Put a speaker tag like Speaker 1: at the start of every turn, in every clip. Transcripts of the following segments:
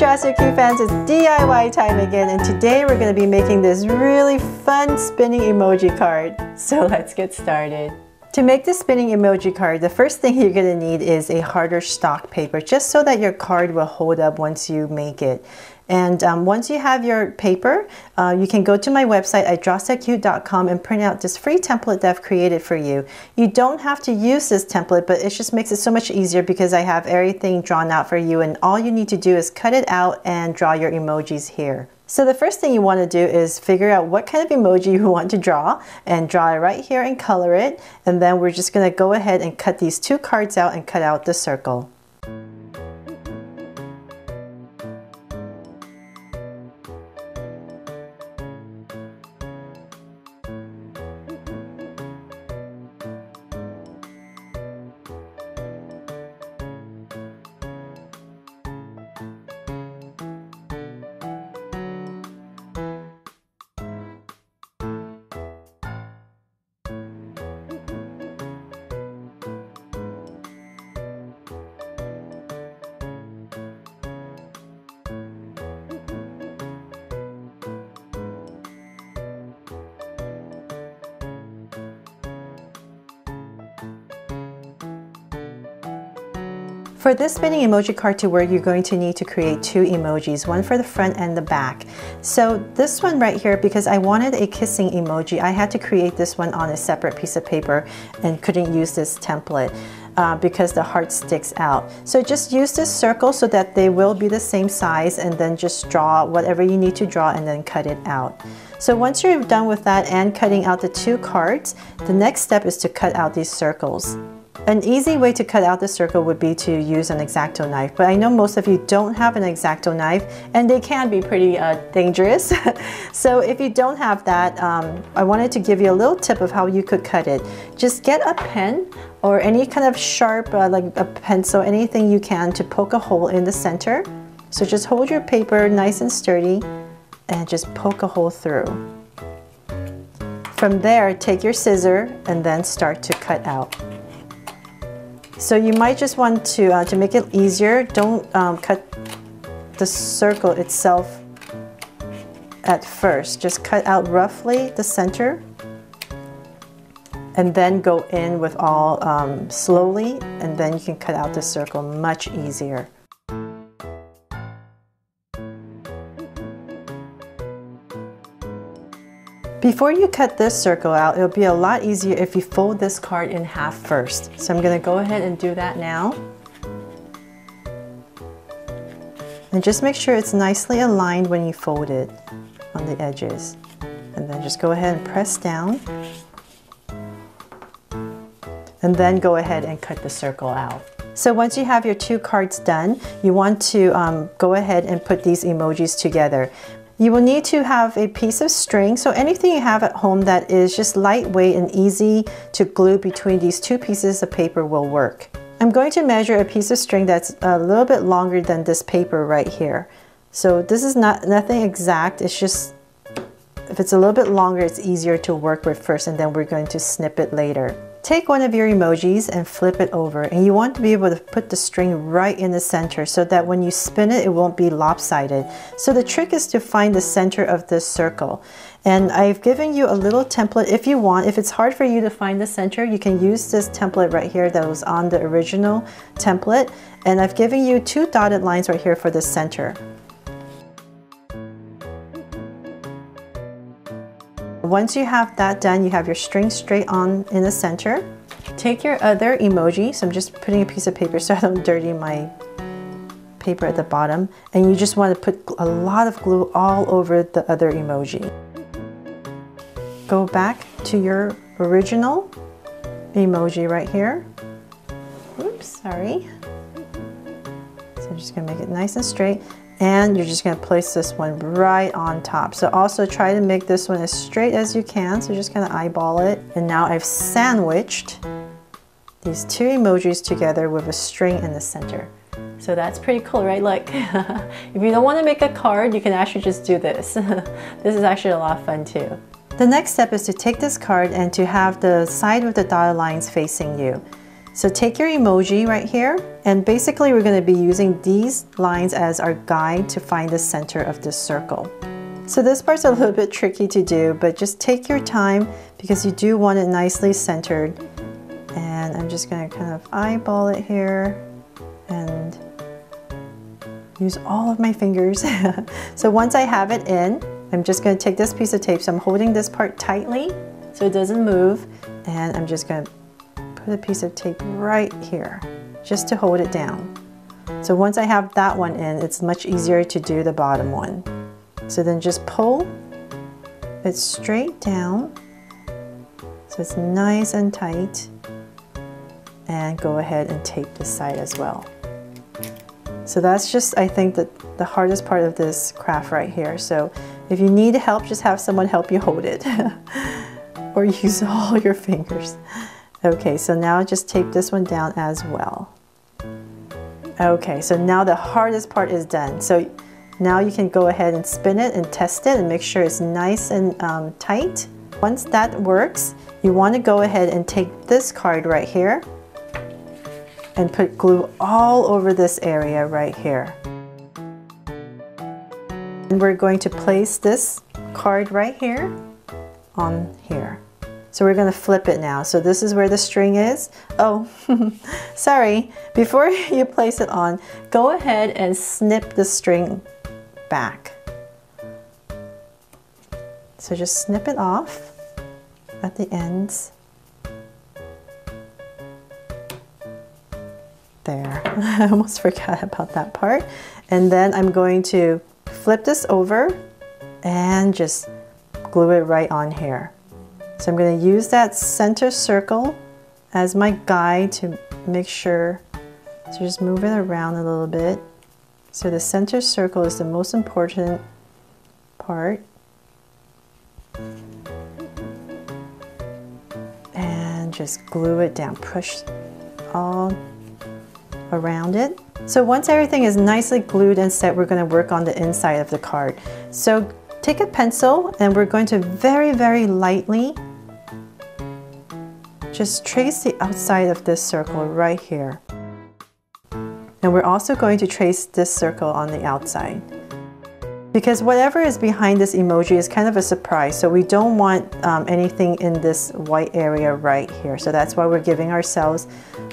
Speaker 1: Drastic Cute fans, it's DIY time again, and today we're going to be making this really fun spinning emoji card. So let's get started. To make the spinning emoji card, the first thing you're going to need is a harder stock paper, just so that your card will hold up once you make it. And once you have your paper, you can go to my website at drawsthatcute.com and print out this free template that I've created for you. You don't have to use this template, but it just makes it so much easier because I have everything drawn out for you, and all you need to do is cut it out and draw your emojis here. So the first thing you want to do is figure out what kind of emoji you want to draw, and draw it right here and color it. And then we're just going to go ahead and cut these two cards out and cut out the circle. For this spinning emoji card to work, you're going to need to create two emojis, one for the front and the back. So this one right here, because I wanted a kissing emoji, I had to create this one on a separate piece of paper and couldn't use this template because the heart sticks out. So just use this circle so that they will be the same size, and then just draw whatever you need to draw and then cut it out. So once you're done with that and cutting out the two cards, the next step is to cut out these circles. An easy way to cut out the circle would be to use an X-Acto knife, but I know most of you don't have an X-Acto knife, and they can be pretty dangerous. So if you don't have that, I wanted to give you a little tip of how you could cut it. Just get a pen or any kind of sharp, like a pencil, anything you can to poke a hole in the center. So just hold your paper nice and sturdy and just poke a hole through. From there, take your scissor and then start to cut out. So you might just want to make it easier, don't cut the circle itself at first. Just cut out roughly the center and then go in with all slowly, and then you can cut out the circle much easier. Before you cut this circle out, it'll be a lot easier if you fold this card in half first. So I'm going to go ahead and do that now. And just make sure it's nicely aligned when you fold it on the edges. And then just go ahead and press down. And then go ahead and cut the circle out. So once you have your two cards done, you want to go ahead and put these emojis together. You will need to have a piece of string, so anything you have at home that is just lightweight and easy to glue between these two pieces of paper will work. I'm going to measure a piece of string that's a little bit longer than this paper right here. So this is nothing exact, it's just if it's a little bit longer, it's easier to work with first, and then we're going to snip it later. Take one of your emojis and flip it over, and you want to be able to put the string right in the center so that when you spin it, it won't be lopsided. So the trick is to find the center of this circle. And I've given you a little template if you want. If it's hard for you to find the center, you can use this template right here that was on the original template. And I've given you two dotted lines right here for the center. Once you have that done, you have your string straight on in the center. Take your other emoji, so I'm just putting a piece of paper so I don't dirty my paper at the bottom, and you just want to put a lot of glue all over the other emoji. Go back to your original emoji right here. Oops, sorry. So I'm just going to make it nice and straight. And you're just going to place this one right on top. So also try to make this one as straight as you can. So just kind of eyeball it. And now I've sandwiched these two emojis together with a string in the center. So that's pretty cool, right? Like, if you don't want to make a card, you can actually just do this. This is actually a lot of fun too. The next step is to take this card and to have the side with the dotted lines facing you. So take your emoji right here, and basically we're going to be using these lines as our guide to find the center of this circle. So this part's a little bit tricky to do, but just take your time because you do want it nicely centered. And I'm just going to kind of eyeball it here and use all of my fingers. So once I have it in, I'm just going to take this piece of tape. So I'm holding this part tightly so it doesn't move, and I'm just going to put a piece of tape right here just to hold it down. So once I have that one in, it's much easier to do the bottom one. So then just pull it straight down so it's nice and tight, and go ahead and tape this side as well. So that's just, I think, the hardest part of this craft right here. So if you need help, just have someone help you hold it or use all your fingers. Okay, so now just tape this one down as well. Okay, so now the hardest part is done. So now you can go ahead and spin it and test it and make sure it's nice and tight. Once that works, you want to go ahead and take this card right here and put glue all over this area right here. And we're going to place this card right here on here. So we're going to flip it now. So this is where the string is. Oh, sorry. Before you place it on, go ahead and snip the string back. So just snip it off at the ends. There. I almost forgot about that part. And then I'm going to flip this over and just glue it right on here. So I'm going to use that center circle as my guide to make sure. So just move it around a little bit. So the center circle is the most important part. And just glue it down, push all around it. So once everything is nicely glued and set, we're going to work on the inside of the card. So take a pencil and we're going to very, very lightly just trace the outside of this circle right here. And we're also going to trace this circle on the outside. Because whatever is behind this emoji is kind of a surprise, so we don't want anything in this white area right here. So that's why we're giving ourselves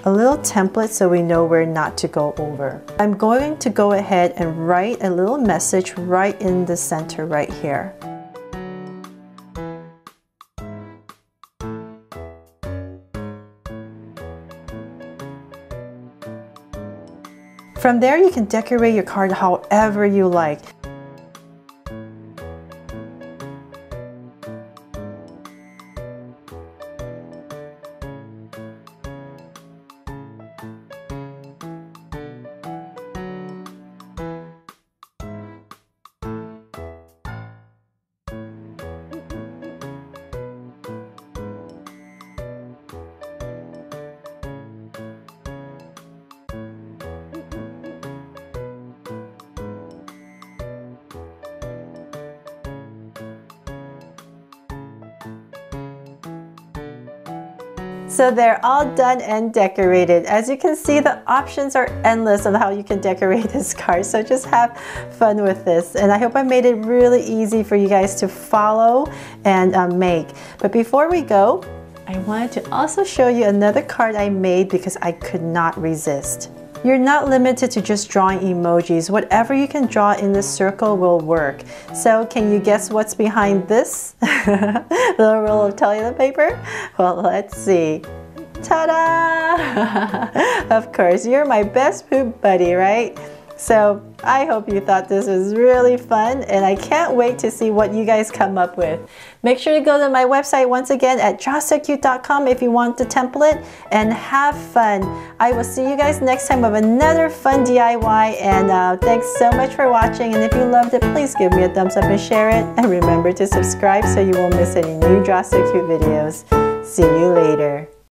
Speaker 1: a little template so we know where not to go over. I'm going to go ahead and write a little message right in the center right here. From there, you can decorate your card however you like. So they're all done and decorated. As you can see, the options are endless on how you can decorate this card. So just have fun with this. And I hope I made it really easy for you guys to follow and make. But before we go, I wanted to also show you another card I made because I could not resist. You're not limited to just drawing emojis. Whatever you can draw in this circle will work. So can you guess what's behind this little roll of toilet paper? Well, let's see. Ta-da! Of course, you're my best poop buddy, right? So I hope you thought this was really fun, and I can't wait to see what you guys come up with. Make sure to go to my website once again at drawsocute.com if you want the template, and have fun. I will see you guys next time with another fun DIY, and thanks so much for watching. And if you loved it, please give me a thumbs up and share it. And remember to subscribe so you won't miss any new Draw So Cute videos. See you later.